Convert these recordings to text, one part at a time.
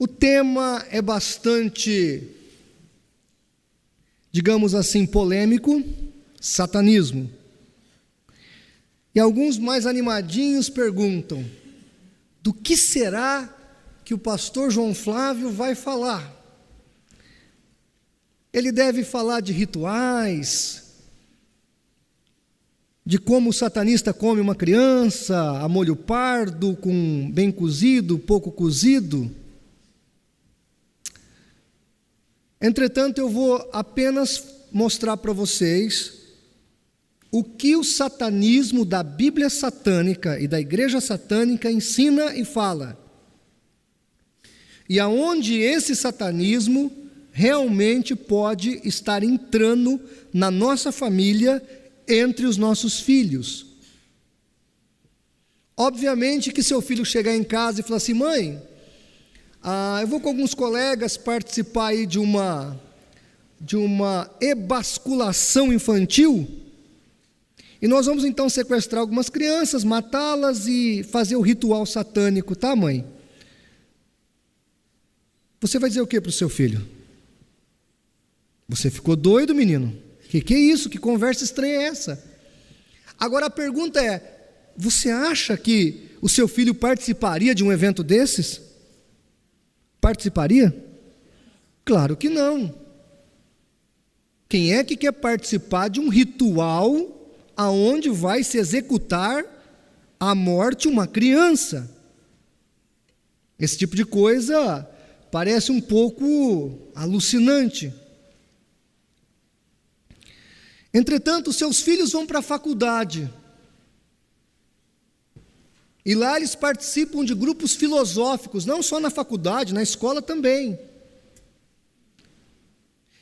O tema é bastante, digamos assim, polêmico: satanismo. E alguns mais animadinhos perguntam: do que será que o pastor João Flávio vai falar? Ele deve falar de rituais, de como o satanista come uma criança a molho pardo, com bem cozido, pouco cozido. Entretanto, eu vou apenas mostrar para vocês o que o satanismo da Bíblia satânica e da igreja satânica ensina e fala, e aonde esse satanismo realmente pode estar entrando na nossa família, entre os nossos filhos. Obviamente que seu filho chegar em casa e falar assim: mãe, eu vou com alguns colegas participar aí de uma ebasculação infantil, e nós vamos então sequestrar algumas crianças, matá-las e fazer o ritual satânico, tá, mãe? Você vai dizer o que para o seu filho? Você ficou doido, menino? Que é isso? Que conversa estranha é essa? Agora a pergunta é: você acha que o seu filho participaria de um evento desses? Participaria? Claro que não. Quem é que quer participar de um ritual aonde vai se executar a morte uma criança? Esse tipo de coisa parece um pouco alucinante. Entretanto, seus filhos vão para a faculdade, e lá eles participam de grupos filosóficos, não só na faculdade, na escola também.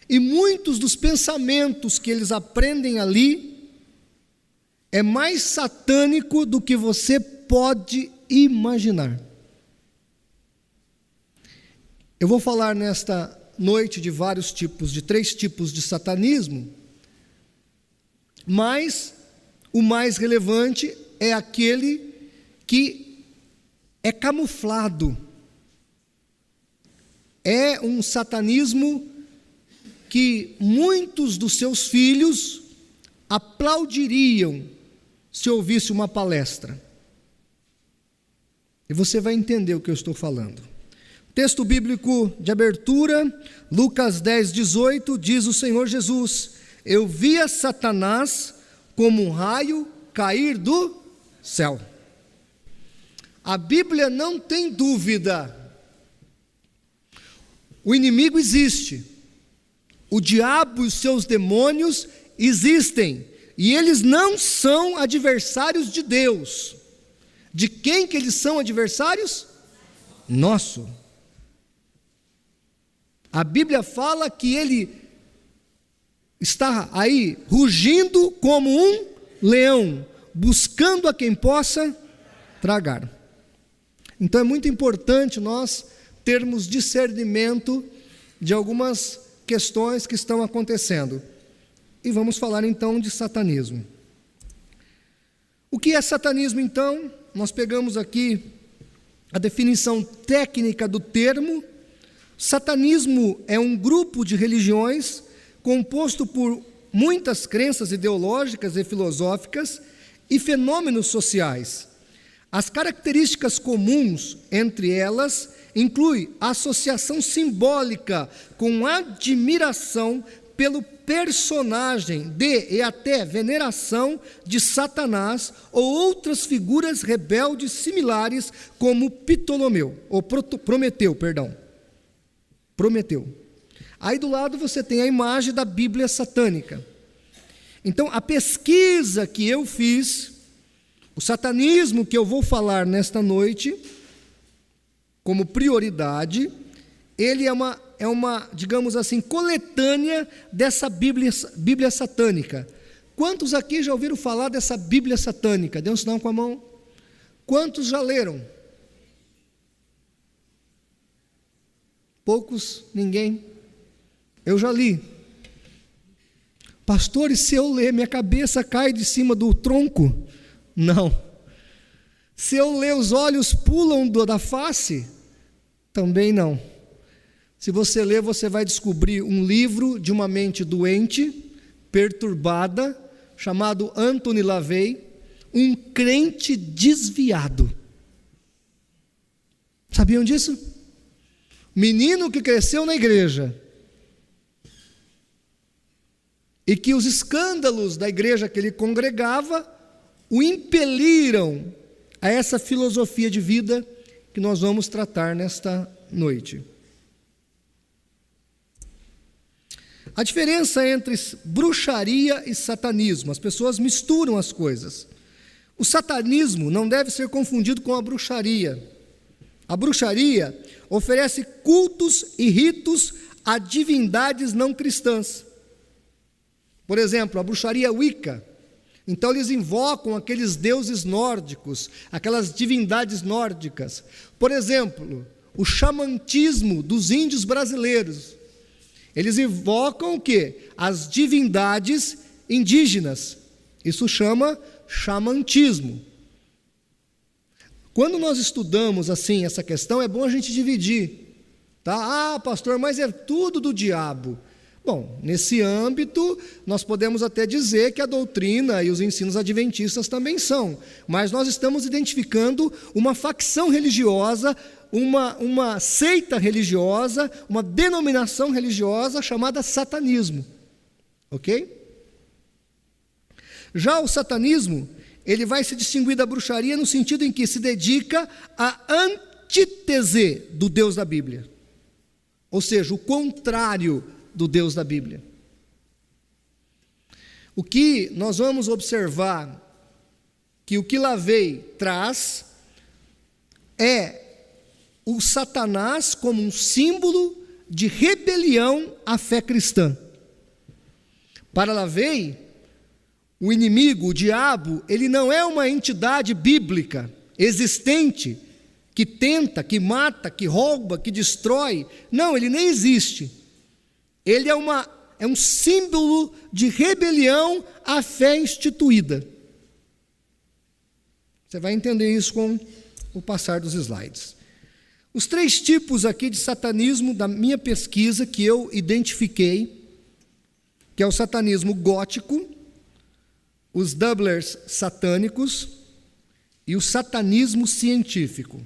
E muitos dos pensamentos que eles aprendem ali é mais satânico do que você pode imaginar. Eu vou falar nesta noite de vários tipos, de 3 tipos de satanismo, mas o mais relevante é aquele que é camuflado. É um satanismo que muitos dos seus filhos aplaudiriam se ouvisse uma palestra. E você vai entender o que eu estou falando. Texto bíblico de abertura, Lucas 10:18, diz o Senhor Jesus: eu via Satanás como um raio cair do céu. A Bíblia não tem dúvida. O inimigo existe. O diabo e os seus demônios existem. E eles não são adversários de Deus. De quem que eles são adversários? Nosso. A Bíblia fala que ele está aí rugindo como um leão, buscando a quem possa tragar. Então é muito importante nós termos discernimento de algumas questões que estão acontecendo. E vamos falar então de satanismo. O que é satanismo então? Nós pegamos aqui a definição técnica do termo. Satanismo é um grupo de religiões composto por muitas crenças ideológicas e filosóficas e fenômenos sociais. As características comuns entre elas incluem a associação simbólica com admiração pelo personagem e até veneração de Satanás ou outras figuras rebeldes similares como Prometeu. Aí do lado você tem a imagem da Bíblia satânica. Então a pesquisa que eu fiz, o satanismo que eu vou falar nesta noite, como prioridade, ele é uma, digamos assim, coletânea dessa Bíblia satânica. Quantos aqui já ouviram falar dessa Bíblia satânica? Dê um sinal com a mão. Quantos já leram? Poucos? Ninguém? Eu já li. Pastor, e se eu ler, minha cabeça cai de cima do tronco? Não. Se eu ler, os olhos pulam da face? Também não. Se você ler, você vai descobrir um livro de uma mente doente, perturbada, chamado Anthony LaVey, um crente desviado. Sabiam disso? Menino que cresceu na igreja, e que os escândalos da igreja que ele congregava o impeliram a essa filosofia de vida que nós vamos tratar nesta noite. A diferença entre bruxaria e satanismo, as pessoas misturam as coisas. O satanismo não deve ser confundido com a bruxaria. A bruxaria oferece cultos e ritos a divindades não cristãs. Por exemplo, a bruxaria Wicca. Então eles invocam aqueles deuses nórdicos, aquelas divindades nórdicas. Por exemplo, o xamantismo dos índios brasileiros. Eles invocam o quê? As divindades indígenas. Isso chama xamantismo. Quando nós estudamos assim essa questão, é bom a gente dividir. Tá? Ah, pastor, mas é tudo do diabo. Bom, nesse âmbito, nós podemos até dizer que a doutrina e os ensinos adventistas também são, mas nós estamos identificando uma facção religiosa, uma seita religiosa, uma denominação religiosa chamada satanismo, ok? Já o satanismo, ele vai se distinguir da bruxaria no sentido em que se dedica à antítese do Deus da Bíblia, ou seja, o contrário do Deus da Bíblia. O que nós vamos observar, que o que LaVey traz, é o Satanás como um símbolo de rebelião à fé cristã. Para LaVey, o inimigo, o diabo, ele não é uma entidade bíblica, existente, que tenta, que mata, que rouba, que destrói. Não, ele nem existe. Ele é um símbolo de rebelião à fé instituída. Você vai entender isso com o passar dos slides. Os 3 tipos aqui de satanismo da minha pesquisa que eu identifiquei, que é o satanismo gótico, os doublers satânicos e o satanismo científico.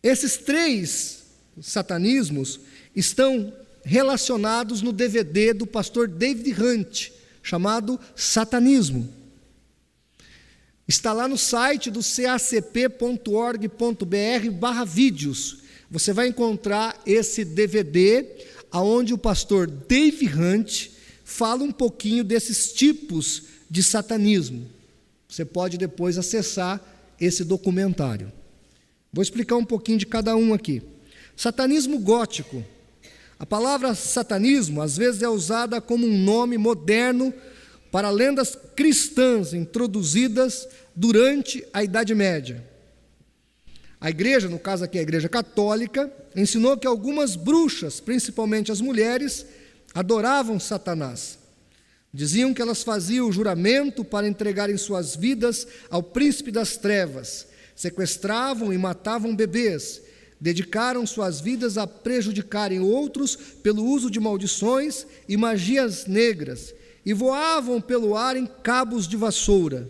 Esses 3 satanismos estão relacionados no DVD do pastor David Hunt, chamado Satanismo. Está lá no site do cacp.org.br/vídeos. Você vai encontrar esse DVD, onde o pastor David Hunt fala um pouquinho desses tipos de satanismo. Você pode depois acessar esse documentário. Vou explicar um pouquinho de cada um aqui. Satanismo gótico. A palavra satanismo, às vezes, é usada como um nome moderno para lendas cristãs introduzidas durante a Idade Média. A igreja, no caso aqui a igreja católica, ensinou que algumas bruxas, principalmente as mulheres, adoravam Satanás. Diziam que elas faziam o juramento para entregarem suas vidas ao príncipe das trevas, sequestravam e matavam bebês, dedicaram suas vidas a prejudicarem outros pelo uso de maldições e magias negras, e voavam pelo ar em cabos de vassoura.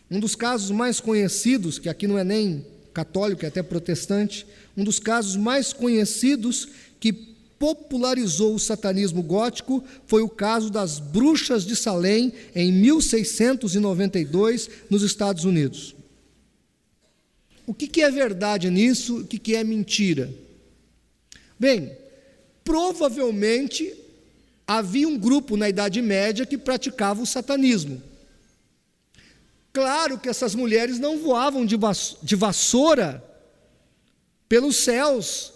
Um dos casos mais conhecidos, que aqui não é nem católico, é até protestante, um dos casos mais conhecidos que popularizou o satanismo gótico foi o caso das bruxas de Salem, em 1692, nos Estados Unidos. O que é verdade nisso? O que é mentira? Bem, provavelmente havia um grupo na Idade Média que praticava o satanismo. Claro que essas mulheres não voavam de vassoura pelos céus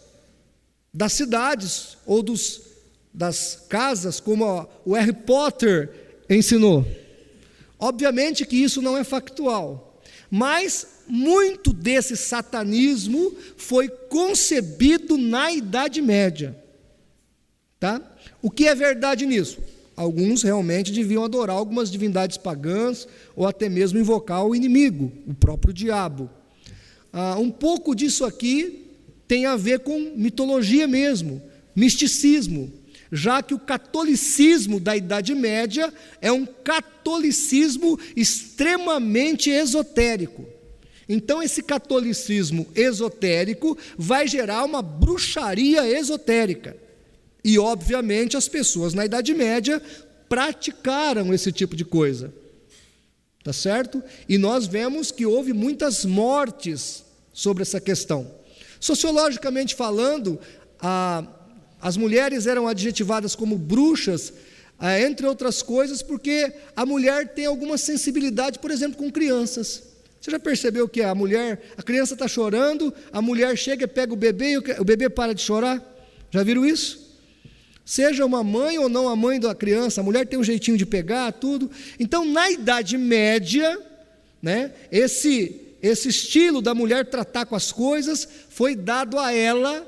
das cidades ou das casas, como o Harry Potter ensinou. Obviamente que isso não é factual, mas muito desse satanismo foi concebido na Idade Média. Tá? O que é verdade nisso? Alguns realmente deviam adorar algumas divindades pagãs ou até mesmo invocar o inimigo, o próprio diabo. Um pouco disso aqui tem a ver com mitologia mesmo, misticismo, já que o catolicismo da Idade Média é um catolicismo extremamente esotérico. Então esse catolicismo esotérico vai gerar uma bruxaria esotérica. E obviamente as pessoas na Idade Média praticaram esse tipo de coisa. Tá certo? E nós vemos que houve muitas mortes sobre essa questão. Sociologicamente falando, as mulheres eram adjetivadas como bruxas, entre outras coisas, porque a mulher tem alguma sensibilidade, por exemplo, com crianças. Você já percebeu que a criança está chorando, a mulher chega e pega o bebê e o bebê para de chorar? Já viram isso? Seja uma mãe ou não a mãe da criança, a mulher tem um jeitinho de pegar tudo. Então, na Idade Média, né, esse estilo da mulher tratar com as coisas foi dado a ela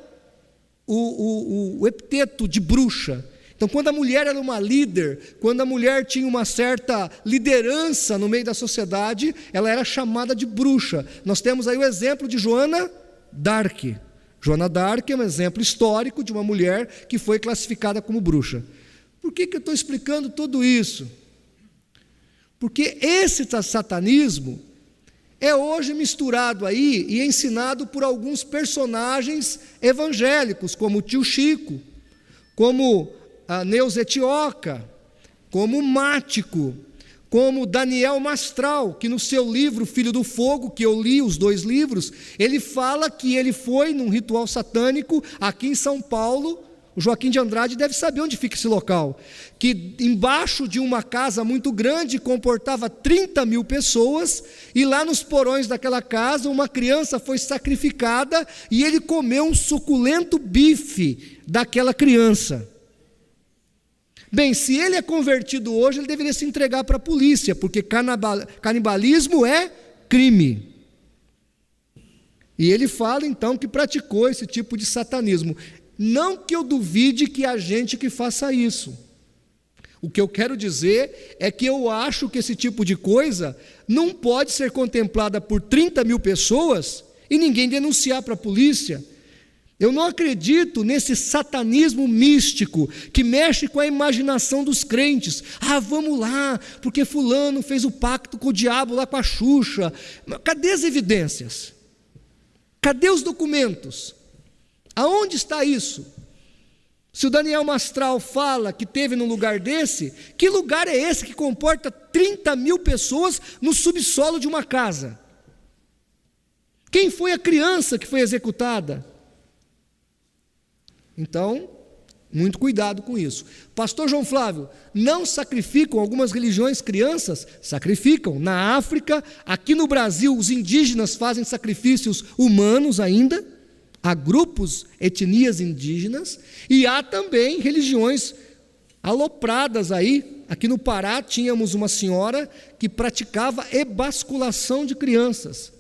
o epiteto de bruxa. Então, quando a mulher era uma líder, quando a mulher tinha uma certa liderança no meio da sociedade, ela era chamada de bruxa. Nós temos aí o exemplo de Joana d'Arc. Joana d'Arc é um exemplo histórico de uma mulher que foi classificada como bruxa. Por que eu estou explicando tudo isso? Porque esse satanismo é hoje misturado aí e ensinado por alguns personagens evangélicos, como o tio Chico, como a Neuza Etioca, como Mático, como Daniel Mastral, que no seu livro Filho do Fogo, que eu li os 2 livros, ele fala que ele foi num ritual satânico aqui em São Paulo. O Joaquim de Andrade deve saber onde fica esse local, que embaixo de uma casa muito grande comportava 30.000 pessoas, e lá nos porões daquela casa uma criança foi sacrificada e ele comeu um suculento bife daquela criança. Bem, se ele é convertido hoje, ele deveria se entregar para a polícia, porque canibalismo é crime. E ele fala então que praticou esse tipo de satanismo. Não que eu duvide que há gente que faça isso. O que eu quero dizer é que eu acho que esse tipo de coisa não pode ser contemplada por 30.000 pessoas e ninguém denunciar para a polícia. Eu não acredito nesse satanismo místico que mexe com a imaginação dos crentes. Vamos lá, porque fulano fez o pacto com o diabo lá com a Xuxa. Cadê as evidências? Cadê os documentos? Aonde está isso? Se o Daniel Mastral fala que teve num lugar desse, que lugar é esse que comporta 30.000 pessoas no subsolo de uma casa? Quem foi a criança que foi executada? Então, muito cuidado com isso. Pastor João Flávio, não sacrificam algumas religiões crianças? Sacrificam. Na África, aqui no Brasil, os indígenas fazem sacrifícios humanos ainda. Há grupos, etnias indígenas, e há também religiões alopradas aí. Aqui no Pará tínhamos uma senhora que praticava ebasculação de crianças.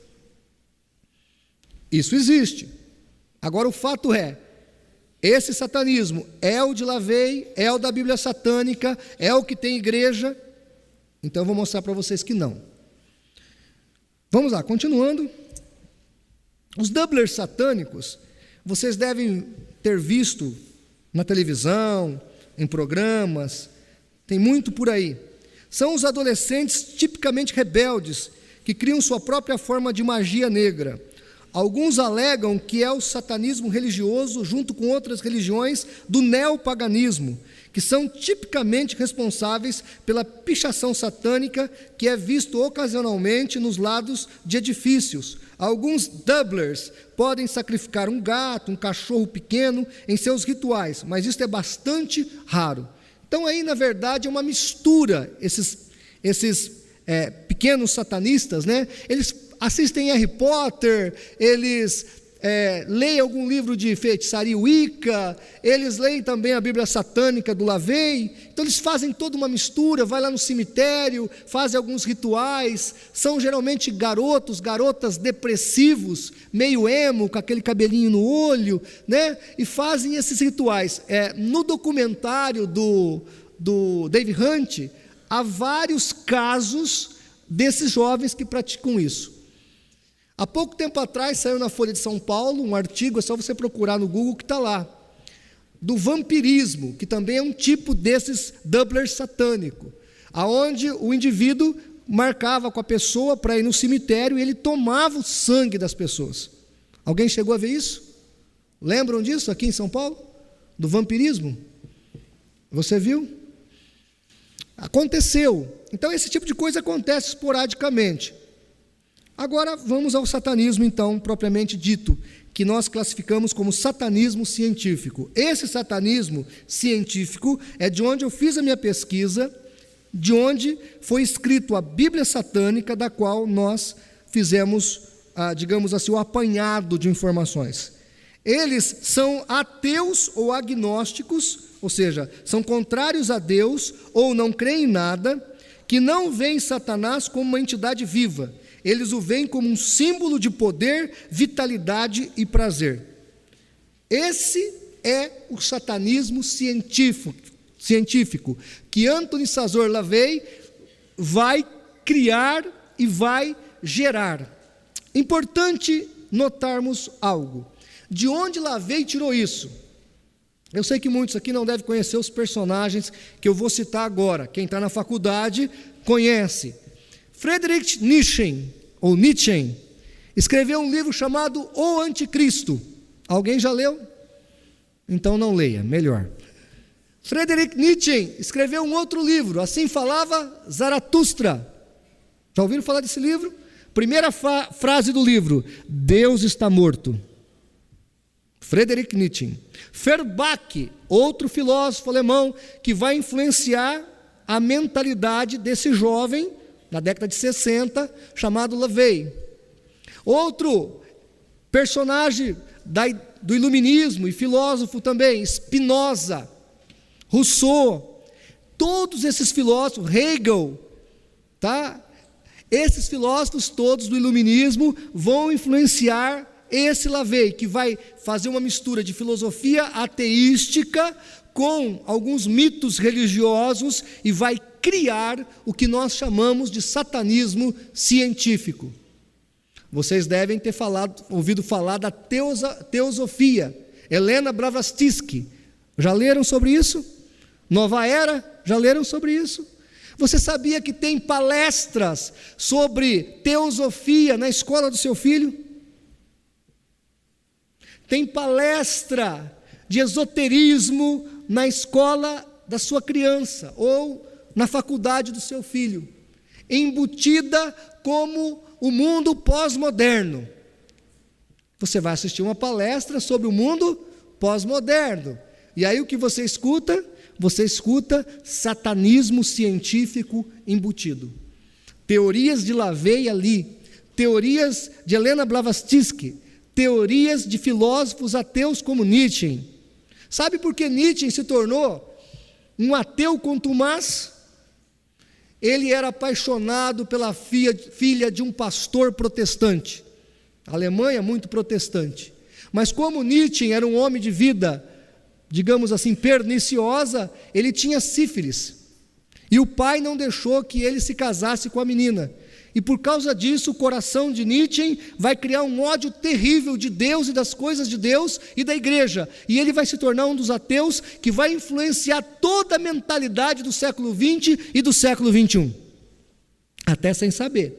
Isso existe. Agora o fato é, esse satanismo é o de Lavey, é o da Bíblia satânica, é o que tem igreja? Então eu vou mostrar para vocês que não. Vamos lá, continuando. Os doublers satânicos, vocês devem ter visto na televisão, em programas, tem muito por aí. São os adolescentes tipicamente rebeldes, que criam sua própria forma de magia negra. Alguns alegam que é o satanismo religioso junto com outras religiões do neopaganismo, que são tipicamente responsáveis pela pichação satânica que é visto ocasionalmente nos lados de edifícios. Alguns doublers podem sacrificar um gato, um cachorro pequeno em seus rituais, mas isso é bastante raro. Então aí, na verdade, é uma mistura, esses pequenos satanistas, né? Eles assistem Harry Potter, eles leem algum livro de feitiçaria Wicca, eles leem também a Bíblia satânica do Lavey. Então eles fazem toda uma mistura, vai lá no cemitério, fazem alguns rituais, são geralmente garotas depressivos, meio emo, com aquele cabelinho no olho, né? E fazem esses rituais. No documentário do Dave Hunt, há vários casos desses jovens que praticam isso. Há pouco tempo atrás saiu na Folha de São Paulo um artigo, é só você procurar no Google que está lá, do vampirismo, que também é um tipo desses doublers satânico, aonde o indivíduo marcava com a pessoa para ir no cemitério e ele tomava o sangue das pessoas. Alguém chegou a ver isso? Lembram disso aqui em São Paulo? Do vampirismo? Você viu? Aconteceu. Então esse tipo de coisa acontece esporadicamente. Agora vamos ao satanismo, então, propriamente dito, que nós classificamos como satanismo científico. Esse satanismo científico é de onde eu fiz a minha pesquisa, de onde foi escrito a Bíblia satânica, da qual nós fizemos, digamos assim, o apanhado de informações. Eles são ateus ou agnósticos, ou seja, são contrários a Deus ou não creem em nada, que não veem Satanás como uma entidade viva. Eles o veem como um símbolo de poder, vitalidade e prazer. Esse é o satanismo científico que Anthony Sazor Lavey vai criar e vai gerar. Importante notarmos algo. De onde Lavey tirou isso? Eu sei que muitos aqui não devem conhecer os personagens que eu vou citar agora. Quem está na faculdade conhece. Friedrich Nietzsche, ou Nietzsche, escreveu um livro chamado O Anticristo. Alguém já leu? Então não leia, melhor. Friedrich Nietzsche escreveu um outro livro, Assim Falava Zaratustra. Já ouviram falar desse livro? Primeira frase do livro: Deus está morto. Friedrich Nietzsche. Feuerbach, outro filósofo alemão que vai influenciar a mentalidade desse jovem na década de 60, chamado Lavey. Outro personagem do iluminismo e filósofo também, Spinoza, Rousseau, todos esses filósofos, Hegel, tá? Esses filósofos todos do iluminismo vão influenciar esse Lavey, que vai fazer uma mistura de filosofia ateística com alguns mitos religiosos e vai criar o que nós chamamos de satanismo científico. Vocês devem ter ouvido falar da teosofia, Helena Blavatsky. Já leram sobre isso? Nova Era, já leram sobre isso? Você sabia que tem palestras sobre teosofia na escola do seu filho? Tem palestra de esoterismo na escola da sua criança ou na faculdade do seu filho, embutida como o mundo pós-moderno. Você vai assistir uma palestra sobre o mundo pós-moderno, e aí o que você escuta? Você escuta satanismo científico embutido. Teorias de Lavey ali, teorias de Helena Blavatsky, teorias de filósofos ateus como Nietzsche. Sabe por que Nietzsche se tornou um ateu contumaz? Ele era apaixonado pela filha de um pastor protestante. A Alemanha, muito protestante. Mas como Nietzsche era um homem de vida, digamos assim, perniciosa, ele tinha sífilis. E o pai não deixou que ele se casasse com a menina. E por causa disso, o coração de Nietzsche vai criar um ódio terrível de Deus e das coisas de Deus e da igreja. E ele vai se tornar um dos ateus que vai influenciar toda a mentalidade do século XX e do século XXI. Até sem saber.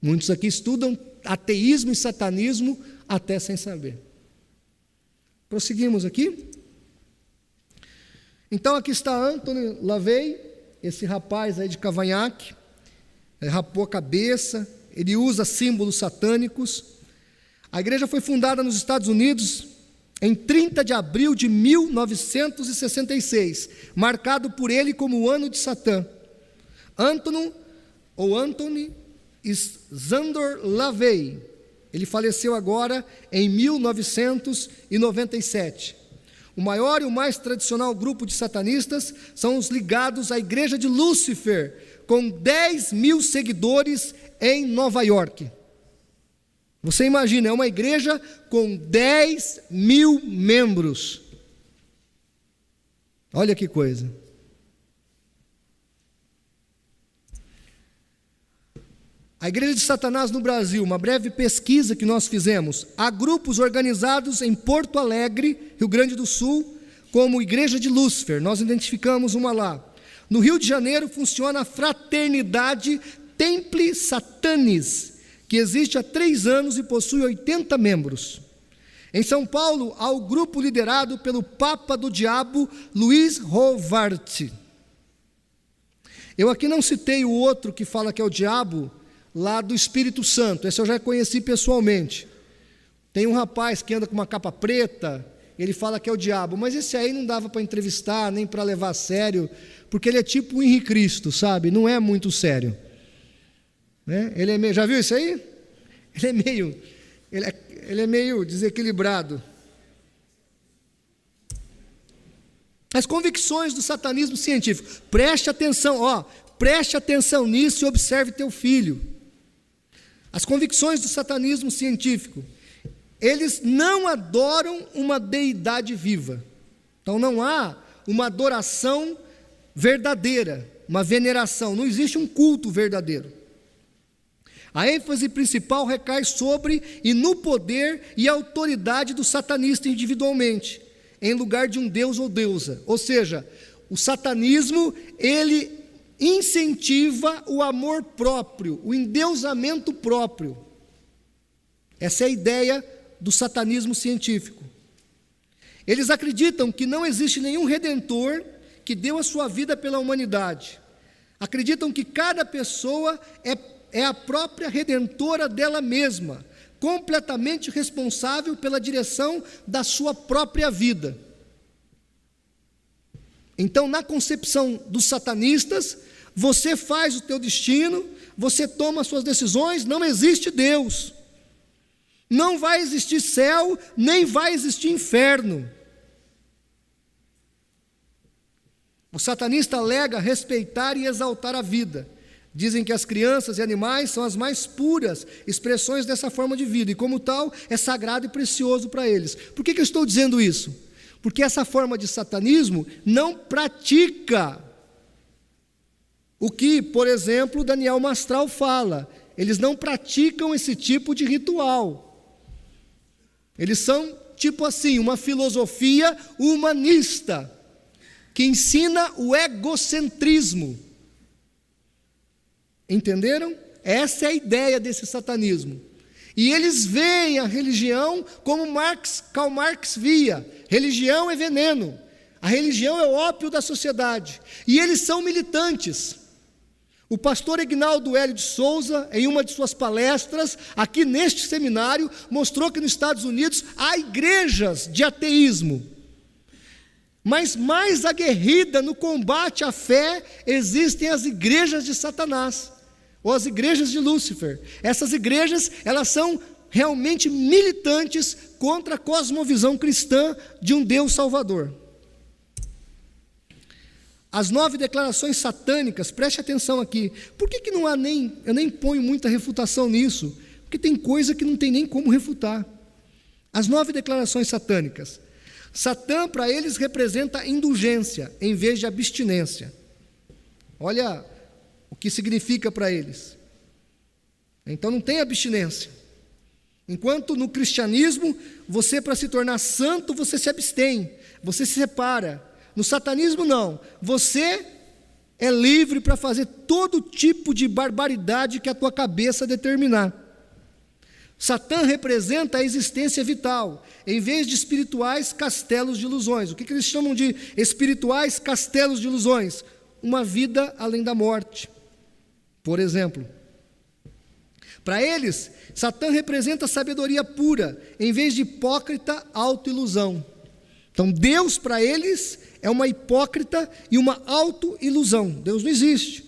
Muitos aqui estudam ateísmo e satanismo até sem saber. Prosseguimos aqui. Então aqui está Anthony Lavey, esse rapaz aí de cavanhaque. Ele rapou a cabeça, ele usa símbolos satânicos. A igreja foi fundada nos Estados Unidos em 30 de abril de 1966, marcado por ele como o ano de Satã. Anthony Sazor Lavey, ele faleceu agora em 1997. O maior e o mais tradicional grupo de satanistas são os ligados à igreja de Lúcifer, com 10 mil seguidores em Nova York. Você imagina, é uma igreja com 10 mil membros. Olha que coisa. A Igreja de Satanás no Brasil, uma breve pesquisa que nós fizemos, há grupos organizados em Porto Alegre, Rio Grande do Sul, como Igreja de Lúcifer, nós identificamos uma lá. No Rio de Janeiro funciona a Fraternidade Templi Satanis, que existe há 3 anos e possui 80 membros. Em São Paulo, há o grupo liderado pelo Papa do Diabo, Luiz Rovart. Eu aqui não citei o outro que fala que é o diabo, lá do Espírito Santo, esse eu já conheci pessoalmente. Tem um rapaz que anda com uma capa preta, ele fala que é o diabo, mas esse aí não dava para entrevistar, nem para levar a sério, porque ele é tipo o Henrique Cristo, sabe? Não é muito sério. Né? Ele é meio, já viu isso aí? Ele é meio desequilibrado. As convicções do satanismo científico, preste atenção nisso e observe teu filho. As convicções do satanismo científico, eles não adoram uma deidade viva. Então não há uma adoração verdadeira, uma veneração, não existe um culto verdadeiro. A ênfase principal recai sobre e no poder e autoridade do satanista individualmente, em lugar de um deus ou deusa. Ou seja, o satanismo, ele incentiva o amor próprio, o endeusamento próprio. Essa é a ideia do satanismo científico. Eles acreditam que não existe nenhum redentor que deu a sua vida pela humanidade. Acreditam que cada pessoa é a própria redentora dela mesma, completamente responsável pela direção da sua própria vida. Então, na concepção dos satanistas, você faz o teu destino, você toma as suas decisões, não existe Deus. Não vai existir céu, nem vai existir inferno. O satanista alega respeitar e exaltar a vida. Dizem que as crianças e animais são as mais puras expressões dessa forma de vida, e como tal, é sagrado e precioso para eles. Por que eu estou dizendo isso? Porque essa forma de satanismo não pratica o que, por exemplo, Daniel Mastral fala. Eles não praticam esse tipo de ritual. Eles são, tipo assim, uma filosofia humanista, que ensina o egocentrismo. Entenderam? Essa é a ideia desse satanismo. E eles veem a religião como Karl Marx via. Religião é veneno. A religião é o ópio da sociedade. E eles são militantes. O pastor Ignaldo Hélio de Souza, em uma de suas palestras, aqui neste seminário, mostrou que nos Estados Unidos há igrejas de ateísmo. Mas mais aguerrida no combate à fé, existem as igrejas de Satanás, ou as igrejas de Lúcifer. Essas igrejas, elas são realmente militantes contra a cosmovisão cristã de um Deus Salvador. As 9 declarações satânicas, preste atenção aqui. Por que não há eu nem ponho muita refutação nisso? Porque tem coisa que não tem nem como refutar. As 9 declarações satânicas. Satã, para eles, representa indulgência, em vez de abstinência. Olha o que significa para eles. Então não tem abstinência. Enquanto no cristianismo, você, para se tornar santo, você se abstém, você se separa. No satanismo não, você é livre para fazer todo tipo de barbaridade que a tua cabeça determinar. Satã representa a existência vital, em vez de espirituais castelos de ilusões. O que eles chamam de espirituais castelos de ilusões? Uma vida além da morte, por exemplo. Para eles, Satã representa a sabedoria pura, em vez de hipócrita autoilusão. Então Deus para eles é uma hipócrita e uma autoilusão. Deus não existe.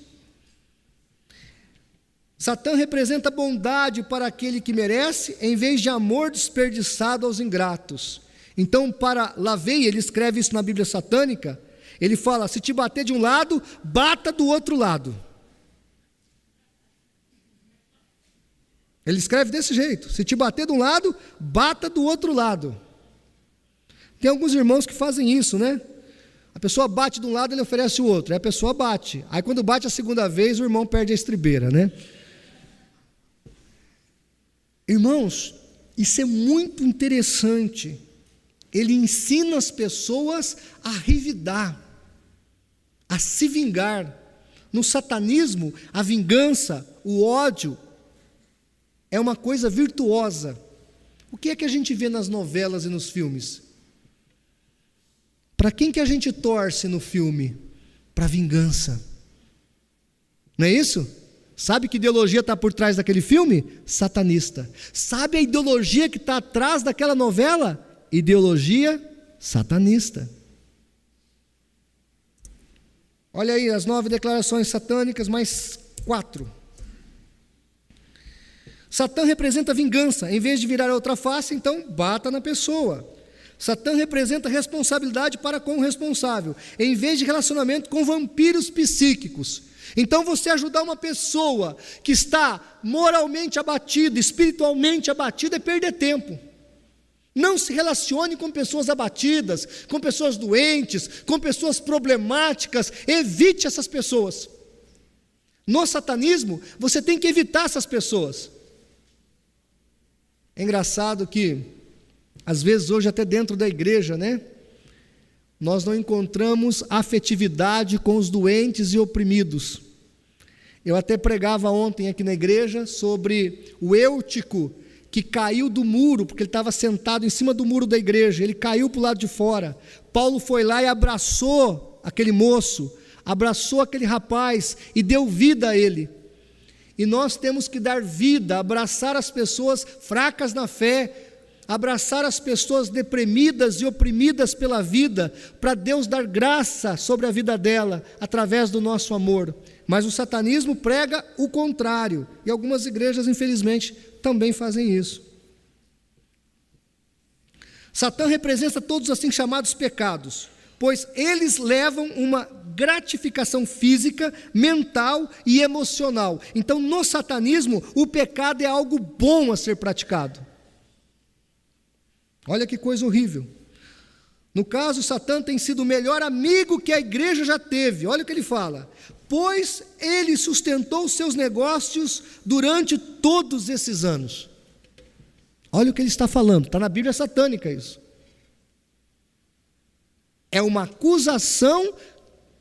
Satã representa bondade para aquele que merece, em vez de amor desperdiçado aos ingratos. Então, para Lavey, ele escreve isso na Bíblia satânica, ele fala: se te bater de um lado, bata do outro lado. Ele escreve desse jeito: se te bater de um lado, bata do outro lado. Tem alguns irmãos que fazem isso, né? A pessoa bate de um lado, ele oferece o outro, aí a pessoa bate. Aí quando bate a segunda vez, o irmão perde a estribeira, né? Irmãos, isso é muito interessante. Ele ensina as pessoas a revidar, a se vingar. No satanismo, a vingança, o ódio, é uma coisa virtuosa. O que é que a gente vê nas novelas e nos filmes? Para quem que a gente torce no filme? Para vingança. Não é isso? Sabe que ideologia está por trás daquele filme? Satanista. Sabe a ideologia que está atrás daquela novela? Ideologia satanista. Olha aí as 9 declarações satânicas, mais 4. Satã representa vingança. Em vez de virar a outra face, então bata na pessoa. Satã representa responsabilidade para com o responsável, em vez de relacionamento com vampiros psíquicos. Então você ajudar uma pessoa que está moralmente abatida, espiritualmente abatida, é perder tempo. Não se relacione com pessoas abatidas, com pessoas doentes, com pessoas problemáticas. Evite essas pessoas. No satanismo, você tem que evitar essas pessoas. É engraçado que, às vezes hoje até dentro da igreja, né? Nós não encontramos afetividade com os doentes e oprimidos. Eu até pregava ontem aqui na igreja sobre o Eutico, que caiu do muro, porque ele estava sentado em cima do muro da igreja, ele caiu para o lado de fora. Paulo foi lá e abraçou aquele moço, abraçou aquele rapaz e deu vida a ele. E nós temos que dar vida, abraçar as pessoas fracas na fé, abraçar as pessoas deprimidas e oprimidas pela vida, para Deus dar graça sobre a vida dela, através do nosso amor. Mas o satanismo prega o contrário, e algumas igrejas, infelizmente, também fazem isso. Satã representa todos os assim chamados pecados, pois eles levam uma gratificação física, mental e emocional. Então, no satanismo, o pecado é algo bom a ser praticado. Olha que coisa horrível. No caso, Satã tem sido o melhor amigo que a igreja já teve. Olha o que ele fala: pois ele sustentou seus negócios durante todos esses anos. Olha o que ele está falando, está na Bíblia satânica isso. É uma acusação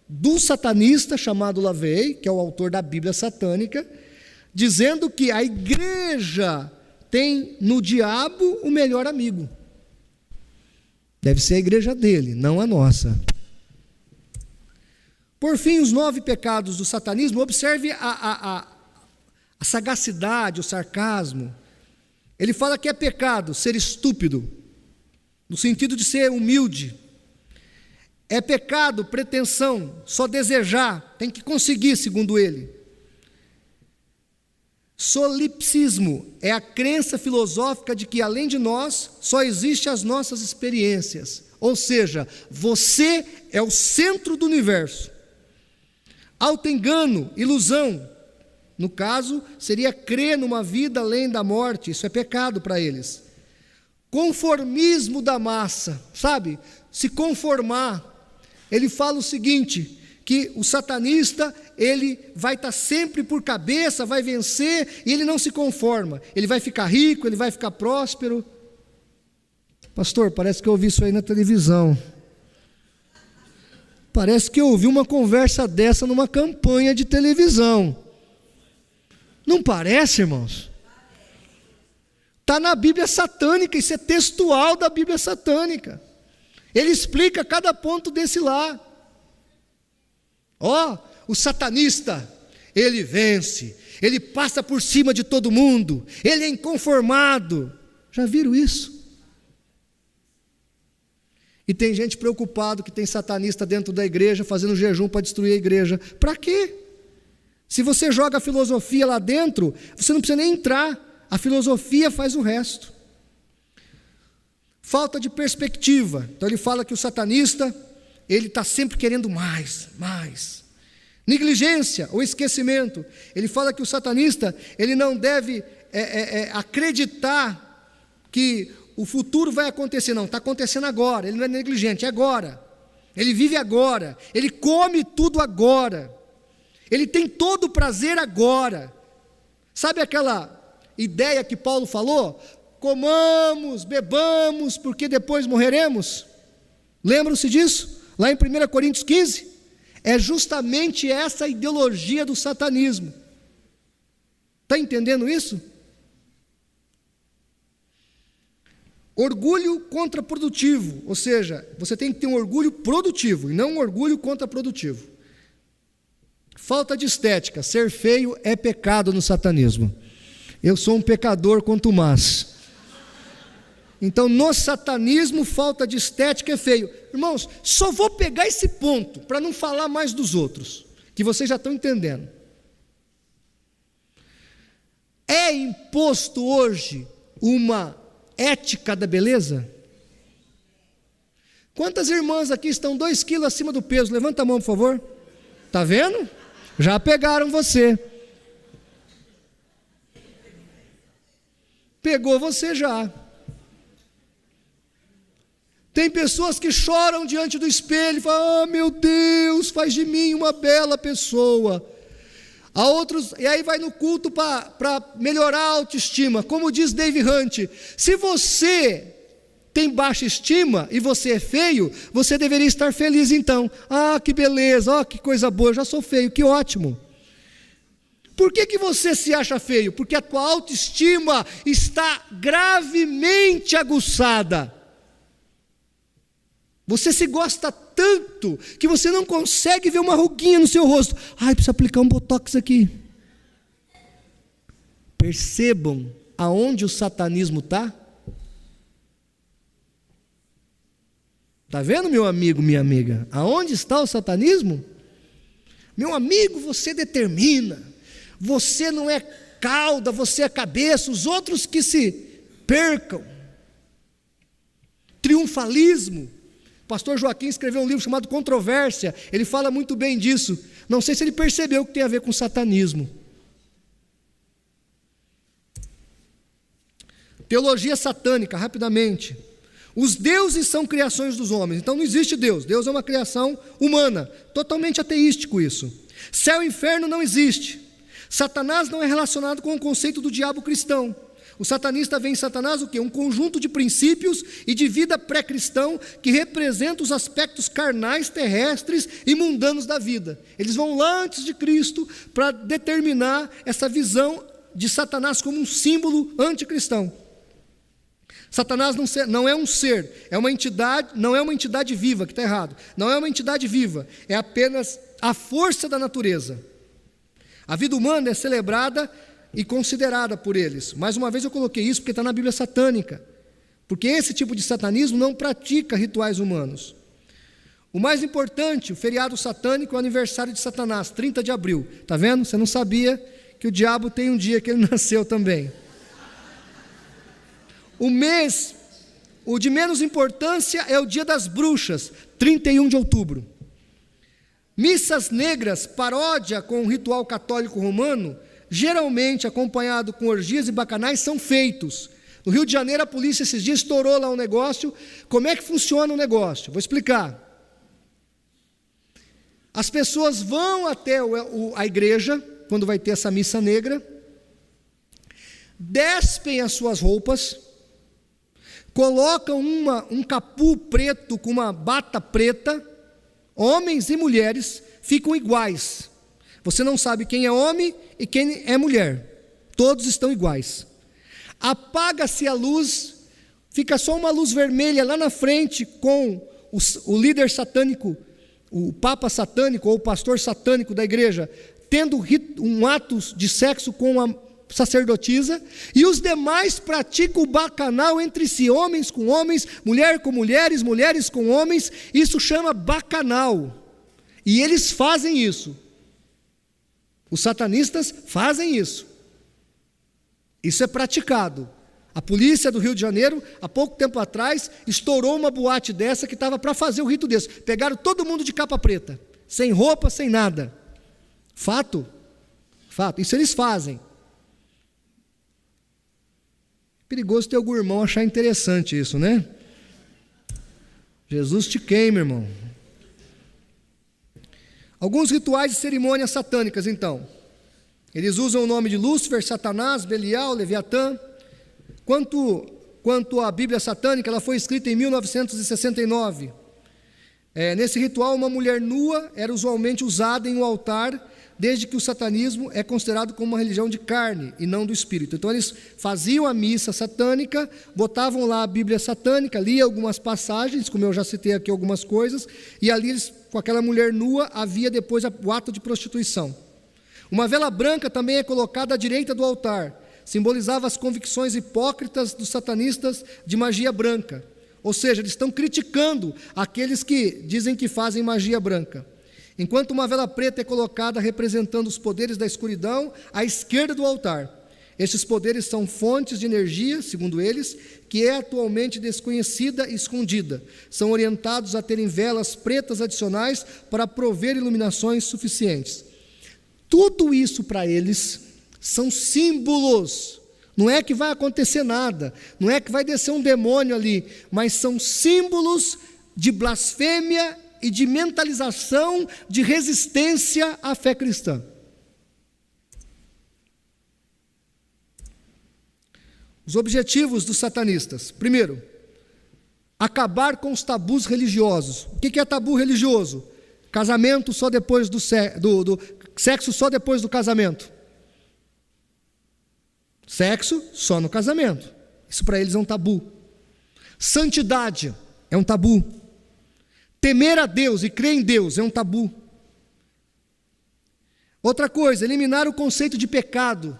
do satanista chamado LaVey, que é o autor da Bíblia satânica, dizendo que a igreja tem no diabo o melhor amigo. Deve ser a igreja dele, não a nossa. Por fim, os 9 pecados do satanismo. Observe a sagacidade, o sarcasmo. Ele fala que é pecado ser estúpido, no sentido de ser humilde. É pecado pretensão, só desejar, tem que conseguir, segundo ele. Solipsismo é a crença filosófica de que, além de nós, só existem as nossas experiências. Ou seja, você é o centro do universo. Autoengano, ilusão, no caso, seria crer numa vida além da morte. Isso é pecado para eles. Conformismo da massa, sabe? Se conformar. Ele fala o seguinte, que o satanista, ele vai estar sempre por cabeça, vai vencer, e ele não se conforma. Ele vai ficar rico, ele vai ficar próspero. Pastor, parece que eu ouvi isso aí na televisão. Parece que eu ouvi uma conversa dessa numa campanha de televisão. Não parece, irmãos? Está na Bíblia satânica, isso é textual da Bíblia satânica. Ele explica cada ponto desse lá. O satanista, ele vence, ele passa por cima de todo mundo, ele é inconformado. Já viram isso? E tem gente preocupado que tem satanista dentro da igreja, fazendo jejum para destruir a igreja. Para quê? Se você joga a filosofia lá dentro, você não precisa nem entrar, a filosofia faz o resto. Falta de perspectiva. Então ele fala que o satanista, ele está sempre querendo mais. Negligência ou esquecimento. Ele fala que o satanista, ele não deve acreditar que o futuro vai acontecer. Não, está acontecendo agora. Ele não é negligente, é agora. Ele vive agora. Ele come tudo agora. Ele tem todo o prazer agora. Sabe aquela ideia que Paulo falou? Comamos, bebamos, porque depois morreremos. Lembram-se disso? Lá em 1 Coríntios 15, é justamente essa ideologia do satanismo. Está entendendo isso? Orgulho contraprodutivo, ou seja, você tem que ter um orgulho produtivo e não um orgulho contraprodutivo. Falta de estética, ser feio é pecado no satanismo. Eu sou um pecador contumaz. Então, no satanismo, falta de estética é feio. Irmãos, só vou pegar esse ponto, para não falar mais dos outros, que vocês já estão entendendo. É imposto hoje uma ética da beleza? Quantas irmãs aqui estão 2 quilos acima do peso? Levanta a mão, por favor. Está vendo? Já pegaram você. Pegou você já. Tem pessoas que choram diante do espelho e falam: oh, meu Deus, faz de mim uma bela pessoa. Há outros, e aí vai no culto para melhorar a autoestima. Como diz Dave Hunt, se você tem baixa estima e você é feio, você deveria estar feliz então. Ah, que beleza, oh, que coisa boa, eu já sou feio, que ótimo. Por que você se acha feio? Porque a tua autoestima está gravemente aguçada. Você se gosta tanto que você não consegue ver uma ruguinha no seu rosto. Ai, precisa aplicar um botox aqui. Percebam aonde o satanismo está? Está vendo, meu amigo, minha amiga? Aonde está o satanismo? Meu amigo, você determina. Você não é cauda, você é cabeça. Os outros que se percam. Triunfalismo. O pastor Joaquim escreveu um livro chamado Controvérsia, ele fala muito bem disso. Não sei se ele percebeu o que tem a ver com satanismo. Teologia satânica, rapidamente. Os deuses são criações dos homens, então não existe Deus. Deus é uma criação humana, totalmente ateístico isso. Céu e inferno não existe. Satanás não é relacionado com o conceito do diabo cristão. O satanista vê em Satanás o quê? Um conjunto de princípios e de vida pré-cristão que representa os aspectos carnais, terrestres e mundanos da vida. Eles vão lá antes de Cristo para determinar essa visão de Satanás como um símbolo anticristão. Satanás não é um ser, é uma entidade, não é uma entidade viva, que está errado. Não é uma entidade viva, é apenas a força da natureza. A vida humana é celebrada e considerada por eles. Mais uma vez eu coloquei isso porque está na Bíblia satânica, porque esse tipo de satanismo não pratica rituais humanos. O mais importante, o feriado satânico é o aniversário de Satanás, 30 de abril, está vendo? Você não sabia que o diabo tem um dia que ele nasceu também. O de menos importância é o dia das bruxas, 31 de outubro. Missas negras, paródia com o ritual católico romano, geralmente acompanhado com orgias e bacanais, são feitos. No Rio de Janeiro, a polícia esses dias estourou lá um negócio. Como é que funciona o negócio? Vou explicar. As pessoas vão até a igreja, quando vai ter essa missa negra, despem as suas roupas, colocam um capu preto com uma bata preta, homens e mulheres ficam iguais. Você não sabe quem é homem e quem é mulher. Todos estão iguais. Apaga-se a luz, fica só uma luz vermelha lá na frente com o líder satânico, o papa satânico ou o pastor satânico da igreja, tendo um ato de sexo com a sacerdotisa, e os demais praticam o bacanal entre si, homens com homens, mulher com mulheres, mulheres com homens. Isso chama bacanal. E eles fazem isso. Os satanistas fazem isso. Isso é praticado. A polícia do Rio de Janeiro, há pouco tempo atrás, estourou uma boate dessa que estava para fazer o rito desse. Pegaram todo mundo de capa preta, sem roupa, sem nada. Fato. Fato. Isso eles fazem. Perigoso ter algum irmão achar interessante isso, né? Jesus te queima, irmão. Alguns rituais e cerimônias satânicas, então. Eles usam o nome de Lúcifer, Satanás, Belial, Leviatã. Quanto à Bíblia satânica, ela foi escrita em 1969. Nesse ritual, uma mulher nua era usualmente usada em um altar, desde que o satanismo é considerado como uma religião de carne e não do espírito. Então eles faziam a missa satânica, botavam lá a Bíblia satânica, liam algumas passagens, como eu já citei aqui algumas coisas, e ali eles, com aquela mulher nua, havia depois o ato de prostituição. Uma vela branca também é colocada à direita do altar, simbolizava as convicções hipócritas dos satanistas de magia branca. Ou seja, eles estão criticando aqueles que dizem que fazem magia branca. Enquanto uma vela preta é colocada representando os poderes da escuridão à esquerda do altar. Estes poderes são fontes de energia, segundo eles, que é atualmente desconhecida e escondida. São orientados a terem velas pretas adicionais para prover iluminações suficientes. Tudo isso para eles são símbolos. Não é que vai acontecer nada, não é que vai descer um demônio ali, mas são símbolos de blasfêmia e de mentalização de resistência à fé cristã. Os objetivos dos satanistas: primeiro, acabar com os tabus religiosos. O que é tabu religioso? Casamento só depois do sexo só depois do casamento. Sexo só no casamento. Isso para eles é um tabu. Santidade é um tabu. Temer a Deus e crer em Deus é um tabu. Outra coisa, eliminar o conceito de pecado.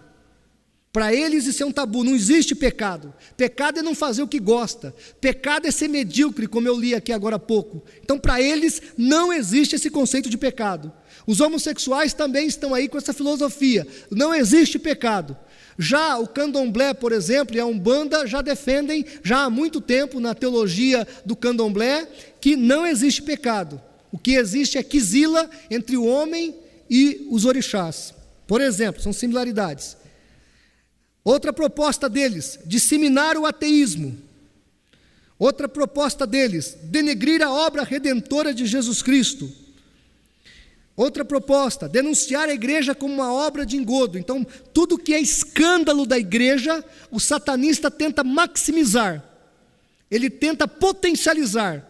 Para eles isso é um tabu, não existe pecado. Pecado é não fazer o que gosta. Pecado é ser medíocre, como eu li aqui agora há pouco. Então para eles não existe esse conceito de pecado. Os homossexuais também estão aí com essa filosofia. Não existe pecado. Já o candomblé, por exemplo, e a Umbanda já defendem, já há muito tempo na teologia do candomblé, que não existe pecado. O que existe é quizila entre o homem e os orixás. Por exemplo, são similaridades. Outra proposta deles, disseminar o ateísmo. Outra proposta deles, denegrir a obra redentora de Jesus Cristo. Outra proposta, denunciar a igreja como uma obra de engodo. Então, tudo que é escândalo da igreja, o satanista tenta maximizar, ele tenta potencializar,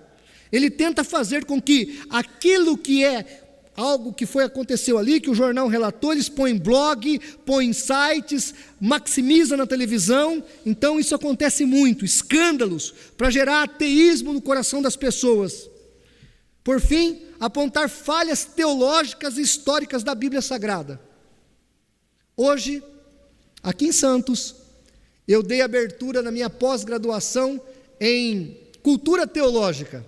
ele tenta fazer com que aquilo que é algo que aconteceu ali, que o jornal relatou, eles põem blog, põem sites, maximiza na televisão. Então isso acontece muito, escândalos, para gerar ateísmo no coração das pessoas. Por fim, apontar falhas teológicas e históricas da Bíblia Sagrada. Hoje, aqui em Santos, eu dei abertura na minha pós-graduação em cultura teológica.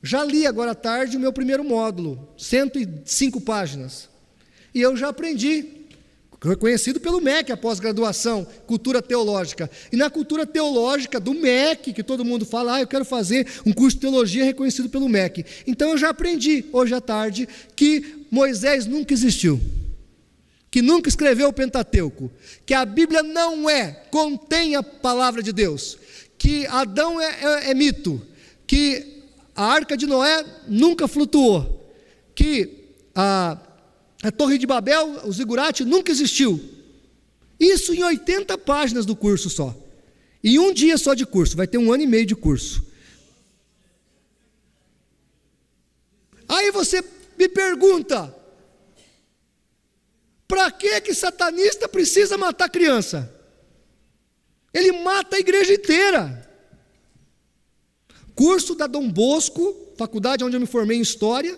Já li agora à tarde o meu primeiro módulo, 105 páginas. E eu já aprendi, reconhecido pelo MEC, a pós-graduação, cultura teológica. E na cultura teológica do MEC, que todo mundo fala, eu quero fazer um curso de teologia reconhecido pelo MEC. Então eu já aprendi, hoje à tarde, que Moisés nunca existiu, que nunca escreveu o Pentateuco, que a Bíblia não contém a palavra de Deus, que Adão é mito, que a Arca de Noé nunca flutuou, que a Torre de Babel, o zigurate, nunca existiu. Isso em 80 páginas do curso só. Em um dia só de curso, vai ter 1 ano e meio de curso. Aí você me pergunta, para que satanista precisa matar criança? Ele mata a igreja inteira. Curso da Dom Bosco, faculdade onde eu me formei em História,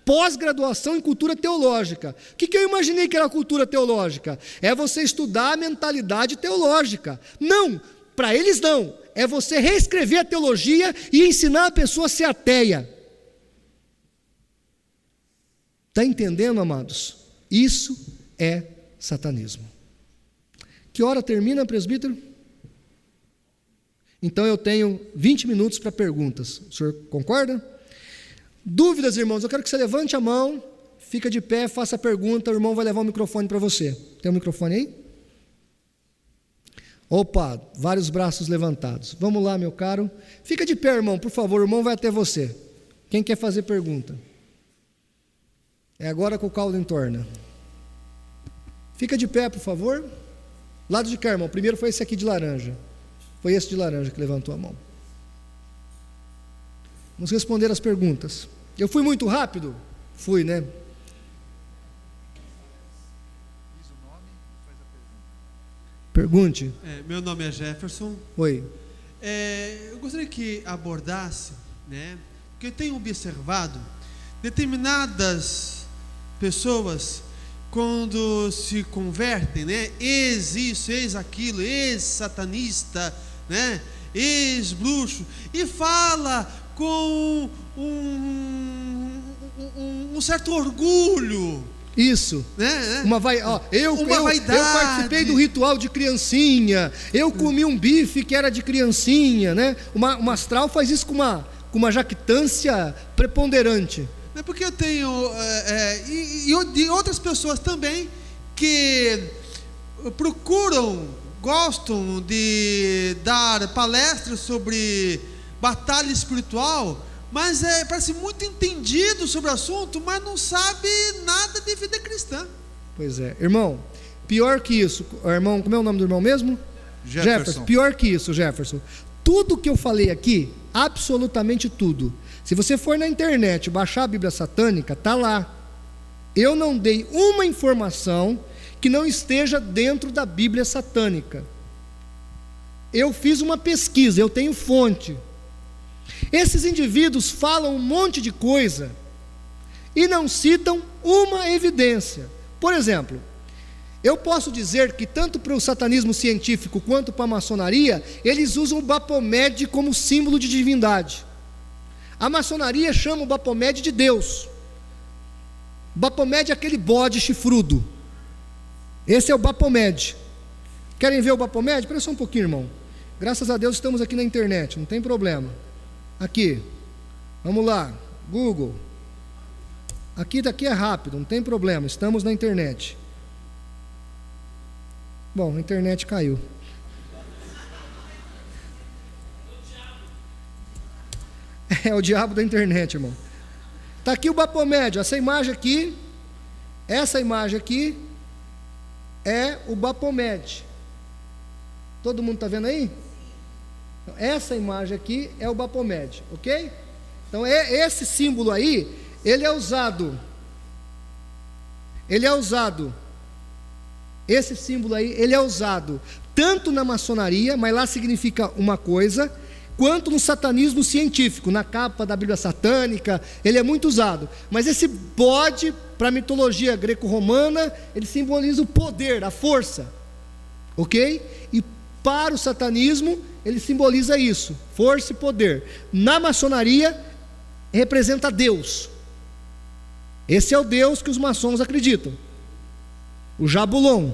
pós-graduação em cultura teológica. O que eu imaginei que era cultura teológica? É você estudar a mentalidade teológica. Não, para eles não. É você reescrever a teologia e ensinar a pessoa a ser ateia. Está entendendo, amados? Isso é satanismo. Que hora termina, presbítero? Então eu tenho 20 minutos para perguntas. O senhor concorda? Dúvidas, irmãos? Eu quero que você levante a mão, fica de pé, faça a pergunta, o irmão vai levar o microfone para você. Tem um microfone aí? Opa, vários braços levantados. Vamos lá, meu caro. Fica de pé, irmão, por favor, o irmão vai até você. Quem quer fazer pergunta? É agora que o caldo entorna. Fica de pé, por favor. Lado de cá, irmão. Primeiro foi esse aqui de laranja. Foi esse de laranja que levantou a mão. Vamos responder as perguntas. Eu fui muito rápido? Fui, né? Pergunte. Meu nome é Jefferson. Oi. Eu gostaria que abordasse, né? Porque eu tenho observado determinadas pessoas, quando se convertem, né? Ex-isso, ex-aquilo, ex-satanista, né? Ex-bruxo, e fala com um certo orgulho. Isso, né? Eu participei do ritual de criancinha, eu comi um bife que era de criancinha, né? Uma astral faz isso com uma jactância preponderante. É porque eu tenho e outras pessoas também que gostam de dar palestras sobre batalha espiritual, mas parece muito entendido sobre o assunto, mas não sabe nada de vida cristã. Pois é, irmão, pior que isso, irmão, como é o nome do irmão mesmo? Jefferson. Pior que isso, Jefferson, tudo que eu falei aqui, absolutamente tudo, se você for na internet baixar a Bíblia Satânica, está lá. Eu não dei uma informação que não esteja dentro da Bíblia Satânica. Eu fiz uma pesquisa, eu tenho fonte. Esses indivíduos falam um monte de coisa e não citam uma evidência. Por exemplo, eu posso dizer que tanto para o satanismo científico quanto para a maçonaria, eles usam o Baphomet como símbolo de divindade. A maçonaria chama o Baphomet de Deus. Baphomet é aquele bode chifrudo. Esse é o Baphomet. Querem ver o Baphomet? Espera só um pouquinho, irmão. Graças a Deus estamos aqui na internet, não tem problema. Aqui, vamos lá, Google. Aqui é rápido, não tem problema, estamos na internet. Bom, a internet caiu. É o diabo da internet, irmão. Está aqui o Baphomet, essa imagem aqui é o Baphomet. Todo mundo está vendo aí? Essa imagem aqui é o Baphomet, ok? Então esse símbolo aí, ele é usado, esse símbolo aí, ele é usado tanto na maçonaria, mas lá significa uma coisa, quanto no satanismo científico, na capa da Bíblia Satânica, ele é muito usado. Mas esse bode, para a mitologia greco-romana, ele simboliza o poder, a força, ok? E para o satanismo, ele simboliza isso, força e poder. Na maçonaria, representa Deus. Esse é o Deus que os maçons acreditam, o Jabulon,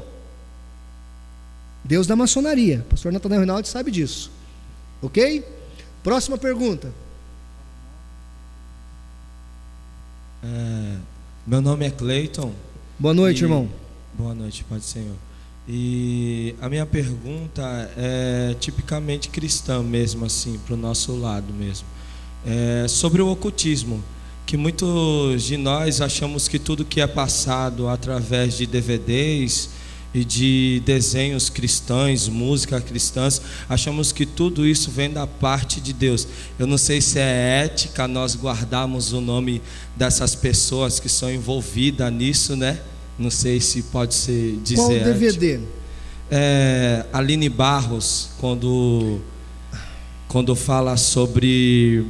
Deus da maçonaria. O pastor Natanael Rinaldi sabe disso, ok? Próxima pergunta. Meu nome é Cleiton. Boa noite, irmão. Boa noite, Pai do Senhor. E a minha pergunta é tipicamente cristã mesmo, assim, para o nosso lado mesmo. Sobre o ocultismo, que muitos de nós achamos que tudo que é passado através de DVDs e de desenhos cristãos, música cristãs, achamos que tudo isso vem da parte de Deus. Eu não sei se é ética nós guardarmos o nome dessas pessoas que são envolvidas nisso, né? Não sei se pode ser dizer. Qual DVD? Aline Barros, quando fala sobre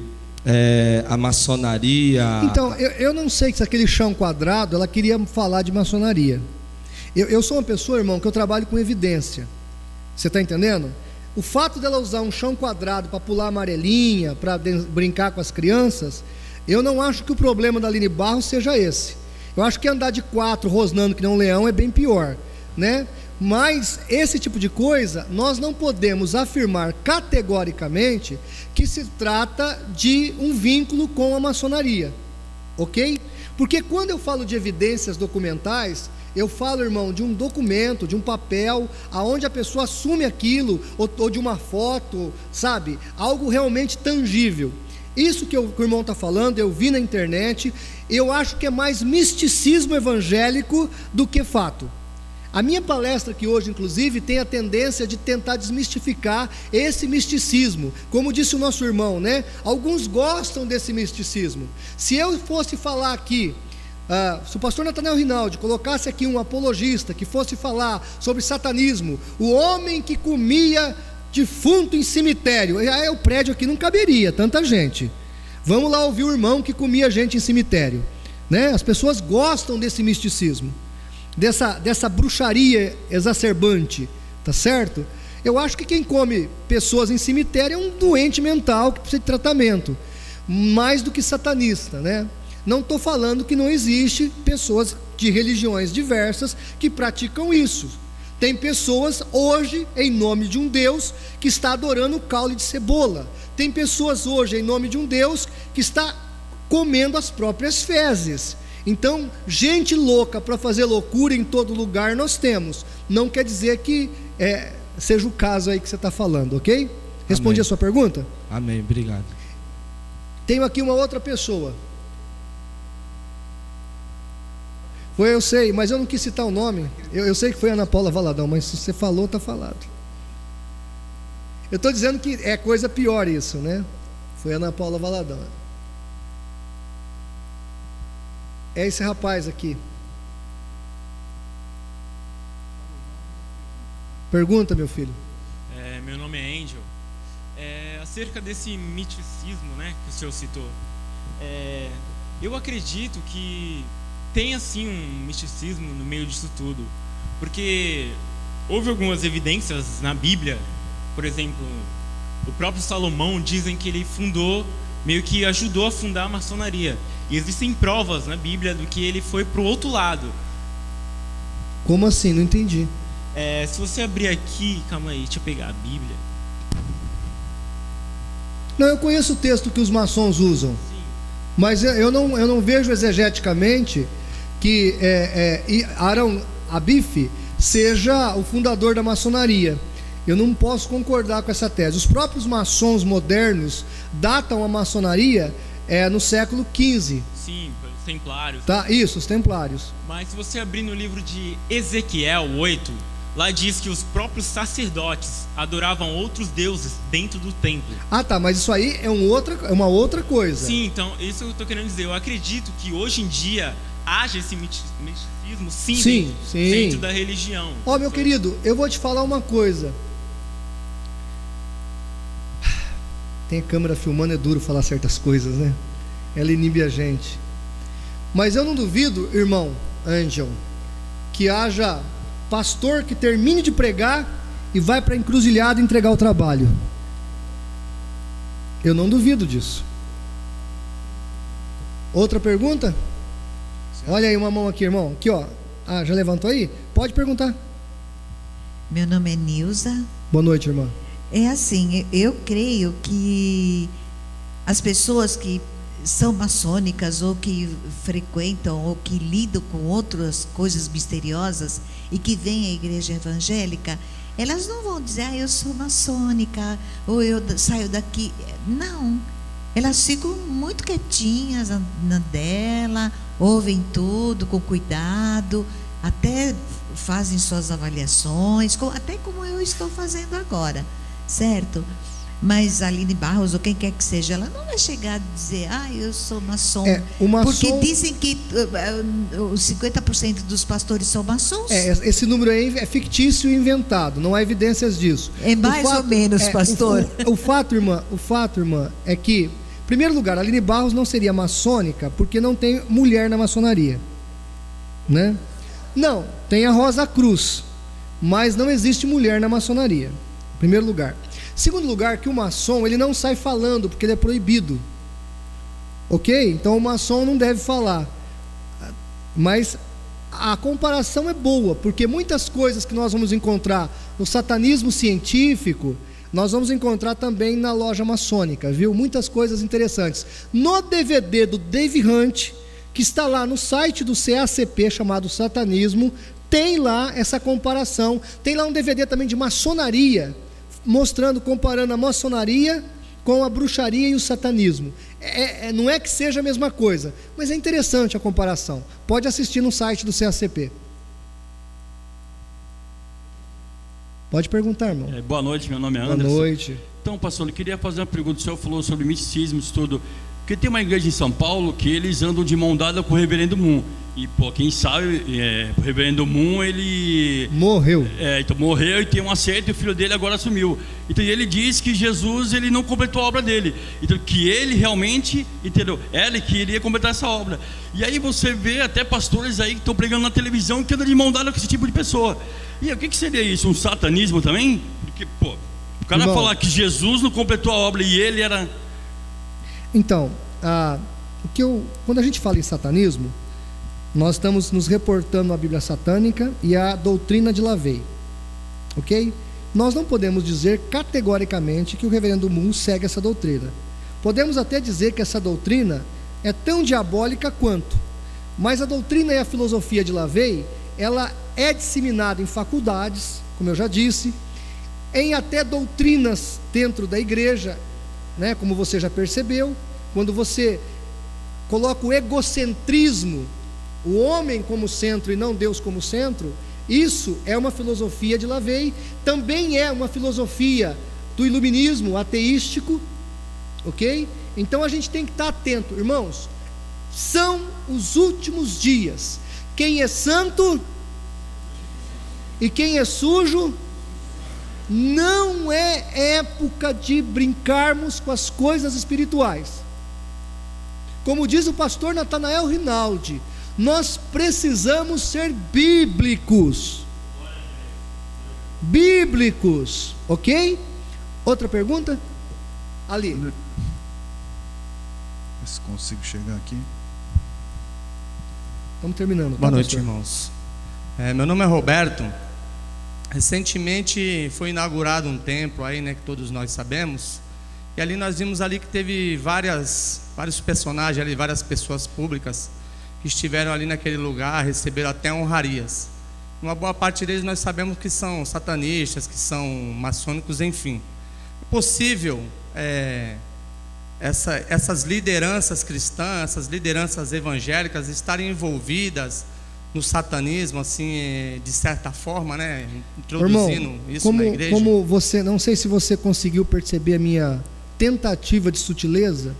a maçonaria. Então, eu não sei se aquele chão quadrado, ela queria falar de maçonaria. Eu sou uma pessoa, irmão, que eu trabalho com evidência. Você está entendendo? O fato dela usar um chão quadrado para pular amarelinha, para brincar com as crianças, eu não acho que o problema da Aline Barros seja esse. Eu acho que andar de 4 rosnando que nem um leão é bem pior, né? Mas esse tipo de coisa, nós não podemos afirmar categoricamente que se trata de um vínculo com a maçonaria, ok? Porque quando eu falo de evidências documentais, eu falo, irmão, de um documento, de um papel, aonde a pessoa assume aquilo, ou de uma foto, sabe? Algo realmente tangível. Isso que o irmão está falando, eu vi na internet, eu acho que é mais misticismo evangélico do que fato. A minha palestra aqui hoje, inclusive, tem a tendência de tentar desmistificar esse misticismo. Como disse o nosso irmão, né? Alguns gostam desse misticismo. Se eu fosse falar aqui, se o pastor Natanael Rinaldi colocasse aqui um apologista que fosse falar sobre satanismo, o homem que comia defunto em cemitério, aí o prédio aqui não caberia, tanta gente. Vamos lá ouvir o irmão que comia gente em cemitério, né? As pessoas gostam desse misticismo, dessa bruxaria exacerbante, tá certo? Eu acho que quem come pessoas em cemitério é um doente mental que precisa de tratamento, mais do que satanista, né? Não estou falando que não existe pessoas de religiões diversas que praticam isso. Tem pessoas hoje, em nome de um Deus, que está adorando o caule de cebola. Tem pessoas hoje, em nome de um Deus, que está comendo as próprias fezes. Então, gente louca para fazer loucura em todo lugar nós temos. Não quer dizer que seja o caso aí que você está falando, ok? Respondi a sua pergunta? Amém, obrigado. Tenho aqui uma outra pessoa. Eu sei, mas eu não quis citar o nome. Eu sei que foi Ana Paula Valadão, mas se você falou, está falado. Eu estou dizendo que é coisa pior isso, né? Foi Ana Paula Valadão. É esse rapaz aqui. Pergunta, meu filho. Meu nome é Angel. Acerca desse miticismo, né, que o senhor citou. Eu acredito que tem assim um misticismo no meio disso tudo, porque houve algumas evidências na Bíblia. Por exemplo, o próprio Salomão dizem que ele fundou, meio que ajudou a fundar a maçonaria, e existem provas na Bíblia do que ele foi para o outro lado. Como assim? Não entendi. Se você abrir aqui, calma aí, deixa eu pegar a Bíblia. Não, eu conheço o texto que os maçons usam. Sim. Mas eu não vejo exegeticamente que Aaron Abif seja o fundador da maçonaria. Eu não posso concordar com essa tese. Os próprios maçons modernos datam a maçonaria no século XV. Sim, os templários. Tá, isso, os templários. Mas se você abrir no livro de Ezequiel 8, lá diz que os próprios sacerdotes adoravam outros deuses dentro do templo. Ah, tá, mas isso aí é uma outra coisa. Sim, então, isso eu estou querendo dizer. Eu acredito que hoje em dia haja esse misticismo, sim. Dentro da religião. Meu querido, eu vou te falar uma coisa. Tem a câmera filmando, é duro falar certas coisas, né? Ela inibe a gente. Mas eu não duvido, irmão Angel, que haja pastor que termine de pregar e vai para a encruzilhada entregar o trabalho. Eu não duvido disso. Outra pergunta? Olha aí uma mão aqui, irmão. Aqui, ó. Já levantou aí? Pode perguntar. Meu nome é Nilza. Boa noite, irmã. É assim, eu creio que as pessoas que são maçônicas ou que frequentam ou que lidam com outras coisas misteriosas e que vêm à igreja evangélica, elas não vão dizer, eu sou maçônica ou eu saio daqui. Não, elas ficam muito quietinhas na dela, ouvem tudo com cuidado, até fazem suas avaliações, até como eu estou fazendo agora, certo? Mas a Aline Barros, ou quem quer que seja, ela não vai chegar a dizer, eu sou maçom. Porque dizem que os 50% dos pastores são maçons. Esse número aí é fictício e inventado, não há evidências disso. É mais ou menos, pastor. O fato, irmã, é que, em primeiro lugar, a Aline Barros não seria maçônica porque não tem mulher na maçonaria, né? Não, tem a Rosa Cruz, mas não existe mulher na maçonaria, em primeiro lugar. Segundo lugar, que o maçom, ele não sai falando, porque ele é proibido. Ok? Então o maçom não deve falar. Mas a comparação é boa, porque muitas coisas que nós vamos encontrar no satanismo científico, nós vamos encontrar também na loja maçônica, viu? Muitas coisas interessantes. No DVD do Dave Hunt, que está lá no site do CACP, chamado Satanismo, tem lá essa comparação. Tem lá um DVD também de maçonaria, comparando a maçonaria com a bruxaria e o satanismo. Não é que seja a mesma coisa, mas é interessante a comparação. Pode assistir no site do CACP. Pode perguntar, irmão. Boa noite, meu nome é Boa Anderson. noite. Então, pastor, eu queria fazer uma pergunta. O senhor falou sobre misticismo, isso tudo. Porque tem uma igreja em São Paulo que eles andam de mão dada com o reverendo Moon. E, pô, quem sabe, o reverendo Moon, ele... Morreu. Então morreu e tem um acerto e o filho dele agora assumiu. Então ele diz que Jesus, ele não completou a obra dele. Então que ele realmente, entendeu? Ele que iria completar essa obra. E aí você vê até pastores aí que estão pregando na televisão que andam de mão dada com esse tipo de pessoa. E o que seria isso? Um satanismo também? Porque, pô, o cara Irmão, falar que Jesus não completou a obra e ele era... Então, quando a gente fala em satanismo, nós estamos nos reportando à Bíblia satânica e à doutrina de Lavey, ok? Nós não podemos dizer categoricamente que o reverendo Moon segue essa doutrina. Podemos até dizer que essa doutrina é tão diabólica quanto, mas a doutrina e a filosofia de Lavey, ela é disseminada em faculdades, como eu já disse, em até doutrinas dentro da igreja, né, como você já percebeu, quando você coloca o egocentrismo, o homem como centro e não Deus como centro, isso é uma filosofia de Lavey, também é uma filosofia do iluminismo ateístico, ok? Então a gente tem que estar atento, irmãos, são os últimos dias, quem é santo e quem é sujo, não é época de brincarmos com as coisas espirituais. Como diz o pastor Natanael Rinaldi, nós precisamos ser bíblicos. Bíblicos, ok? Outra pergunta? Ali. Ver se consigo chegar aqui. Estamos terminando. Boa noite, pastor? irmãos. Meu nome é Roberto. Recentemente foi inaugurado um templo aí, né, que todos nós sabemos. E ali nós vimos ali que teve vários personagens ali, várias pessoas públicas que estiveram ali naquele lugar, receberam até honrarias. Uma boa parte deles nós sabemos que são satanistas, que são maçônicos, enfim. É possível essas lideranças cristãs, essas lideranças evangélicas estarem envolvidas no satanismo, assim, de certa forma, né, introduzindo Irmão, isso na igreja? Como você, não sei se você conseguiu perceber a minha tentativa de sutileza.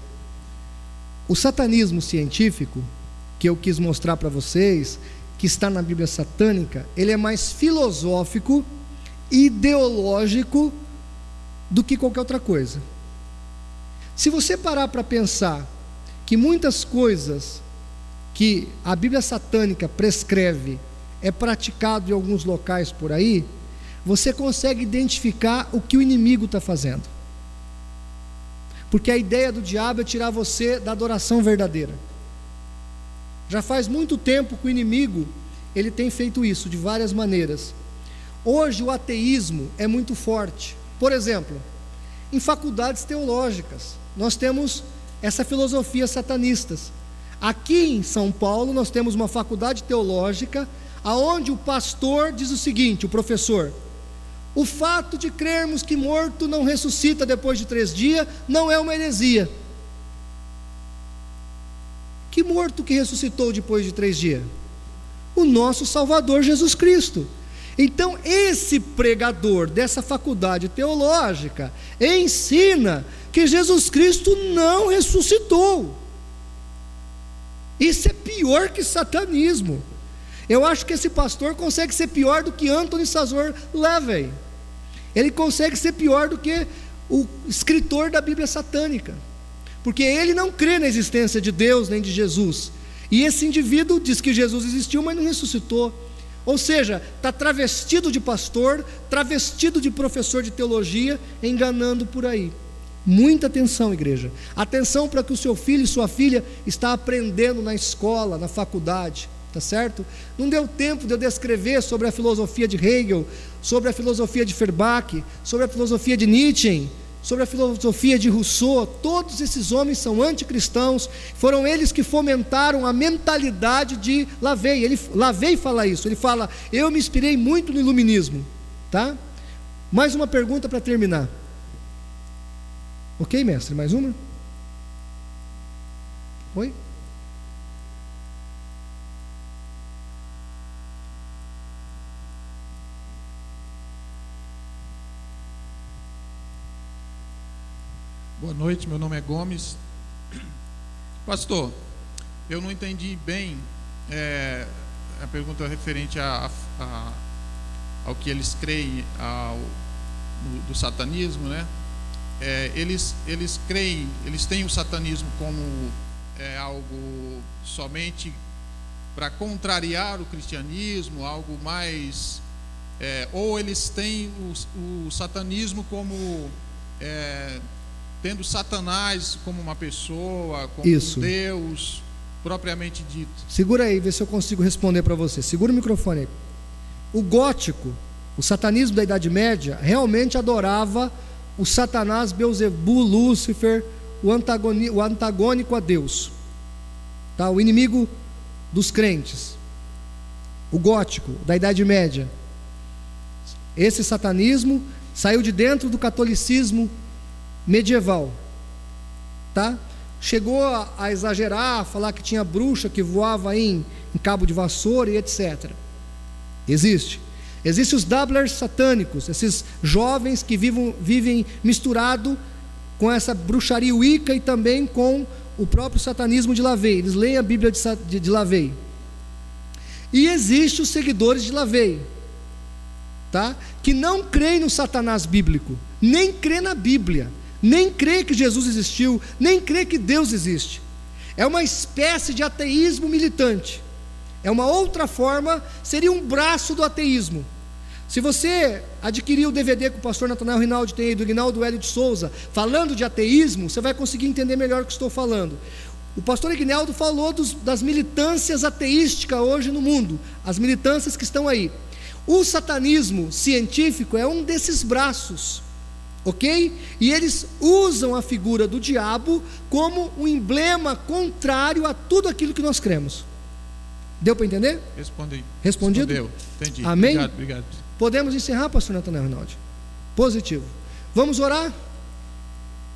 O satanismo científico, que eu quis mostrar para vocês, que está na Bíblia satânica, ele é mais filosófico, ideológico do que qualquer outra coisa. Se você parar para pensar que muitas coisas que a Bíblia satânica prescreve é praticado em alguns locais por aí, você consegue identificar o que o inimigo está fazendo. Porque a ideia do diabo é tirar você da adoração verdadeira. Já faz muito tempo que o inimigo, ele tem feito isso de várias maneiras. Hoje o ateísmo é muito forte. Por exemplo, em faculdades teológicas, nós temos essa filosofia satanistas. Aqui em São Paulo nós temos uma faculdade teológica, aonde o pastor diz o seguinte, o professor: o fato de crermos que morto não ressuscita depois de 3 dias não é uma heresia. Que morto que ressuscitou depois de 3 dias? O nosso Salvador Jesus Cristo. Então esse pregador dessa faculdade teológica ensina que Jesus Cristo não ressuscitou. Isso é pior que satanismo. Eu acho que esse pastor consegue ser pior do que Anthony Sazor Levey. Ele consegue ser pior do que o escritor da Bíblia satânica, porque ele não crê na existência de Deus nem de Jesus. E esse indivíduo diz que Jesus existiu, mas não ressuscitou. Ou seja, está travestido de pastor, travestido de professor de teologia, enganando por aí. Muita atenção, igreja. Atenção para que o seu filho e sua filha está aprendendo na escola, na faculdade, tá certo? Não deu tempo de eu descrever sobre a filosofia de Hegel, sobre a filosofia de Feuerbach, sobre a filosofia de Nietzsche, sobre a filosofia de Rousseau. Todos esses homens são anticristãos, foram eles que fomentaram a mentalidade de Lavey. Lavey fala isso, ele fala: eu me inspirei muito no iluminismo, tá? Mais uma pergunta para terminar. Ok, mestre, mais uma? Oi? Boa noite, meu nome é Gomes. Pastor, eu não entendi bem a pergunta referente ao que eles creem do satanismo, né? Eles creem, eles têm o satanismo como algo somente para contrariar o cristianismo, algo mais, ou eles têm o satanismo como tendo Satanás como uma pessoa, como Isso. um Deus propriamente dito. Segura aí, vê se eu consigo responder para você. Segura o microfone aí. O gótico, o satanismo da Idade Média, realmente adorava o Satanás, Beelzebu, Lúcifer, o antagônico a Deus, tá? O inimigo dos crentes. O gótico da Idade Média, esse satanismo saiu de dentro do catolicismo medieval, tá? Chegou a exagerar, a falar que tinha bruxa que voava em cabo de vassoura e etc. Existem os dabblers satânicos, esses jovens que vivem misturado com essa bruxaria wicca e também com o próprio satanismo de LaVey. Eles leem a Bíblia de LaVey. E existem os seguidores de LaVey, tá? Que não creem no Satanás bíblico, nem crê na Bíblia, nem crê que Jesus existiu, nem crê que Deus existe. É uma espécie de ateísmo militante. É uma outra forma, seria um braço do ateísmo. Se você adquirir o DVD que o pastor Natanael Rinaldi tem aí, do Ignaldo Hélio de Souza, falando de ateísmo, você vai conseguir entender melhor o que estou falando. O pastor Ignaldo falou das militâncias ateísticas hoje no mundo, as militâncias que estão aí. O satanismo científico é um desses braços, ok? E eles usam a figura do diabo como um emblema contrário a tudo aquilo que nós cremos. Deu para entender? Respondi. Respondido? Respondeu. Entendi. Amém? Obrigado. Podemos encerrar, pastor Natanael Rinaldi? Positivo. Vamos orar?